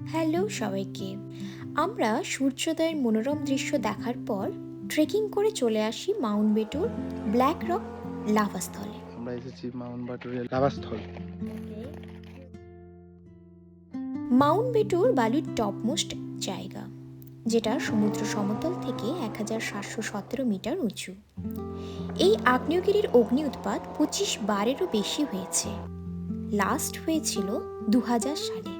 Hello সবাইকে। আমরা সূর্যোদয়ের মনোরম দৃশ্য দেখার পর ট্রেকিং করে চলে আসি মাউন্ট বেটুর ব্ল্যাক রক লাভাস্থলে। আমরা এসেছি মাউন্ট বাটুরের লাভাস্থল। মাউন্ট বেটুর বালির টপমোস্ট জায়গা, যেটা সমুদ্র সমতল থেকে 1717 মিটার উঁচু। এই আগ্নেয়গিরির অগ্নি উৎপাত 25 বারেরও বেশি হয়েছে। লাস্ট হয়েছিল 2000 সালে।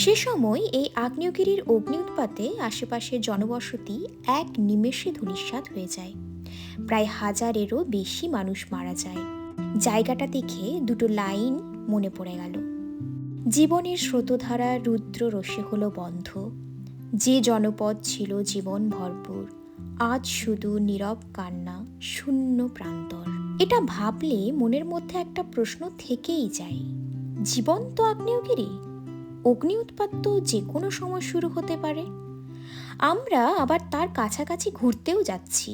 সে সময় এই আগ্নেয়গিরির অগ্নি উৎপাতে আশেপাশের জনবসতি এক নিমেষে ধূলিসাৎ হয়ে যায়। প্রায় 1000-এরও বেশি মানুষ মারা যায়। জায়গাটা দেখে দুটো লাইন মনে পড়ে গেল। জীবনের স্রোতধারা রুদ্র রোষে হলো বন্ধ। যে জনপদ ছিল জীবন ভরপুর, আজ শুধু নীরব কান্না, শূন্য প্রান্তর। এটা ভাবলে মনের মধ্যে একটা প্রশ্ন থেকেই যায়, জীবন্ত আগ্নেয়গিরি, অগ্নি উৎপাত তো যে কোনো সময় শুরু হতে পারে। আমরা আবার তার কাছাকাছি ঘুরতেও যাচ্ছি।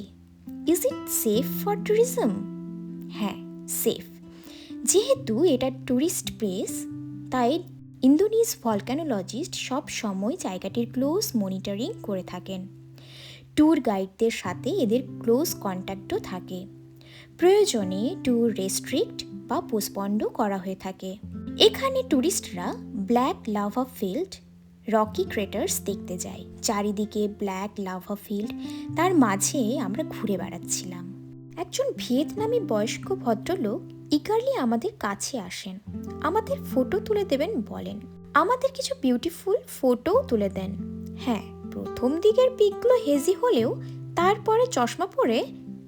Is it safe for tourism? হ্যাঁ, সেফ। যেহেতু এটা ট্যুরিস্ট প্লেস, তাই ইন্দোনেশিয়ান ভলকানোলজিস্ট সব সময় জায়গাটির ক্লোজ মনিটরিং করে থাকেন। ট্যুর গাইডদের সাথে এদের ক্লোজ কন্ট্যাক্টও থাকে। প্রয়োজনে ট্যুর রেস্ট্রিক্ট বা পোস্টপন্ডও করা হয়ে থাকে। এখানে ট্যুরিস্টরা ব্ল্যাক লাভা ফিল্ড, রকি ক্রেটার্স দেখতে যায়। চারিদিকে ব্ল্যাক লাভা ফিল্ড, তার মাঝে আমরা ঘুরে বেড়াচ্ছিলাম। একজন ভিয়েতনামি বয়স্ক ভদ্রলোক ইগারলি আমাদের কাছে আসেন, আমাদের ফটো তুলে দেবেন বলেন। আমাদের কিছু বিউটিফুল ফটোও তুলে দেন। হ্যাঁ, প্রথম দিকের পিকগুলো হেজি হলেও তারপরে চশমা পরে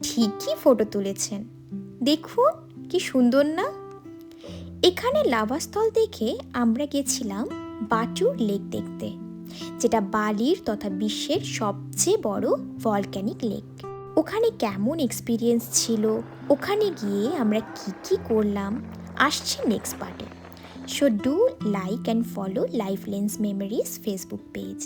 ঠিকই ফটো তুলেছেন। দেখুন কি সুন্দর না? এখানে লাভাস্থল দেখে আমরা গেছিলাম বাটুর লেক দেখতে, যেটা বালির তথা বিশ্বের সবচেয়ে বড় ভলক্যানিক লেক। ওখানে কেমন এক্সপিরিয়েন্স ছিল, ওখানে গিয়ে আমরা কি কি করলাম, আসছে নেক্সট পার্টে। So do like and follow life lens memories Facebook page.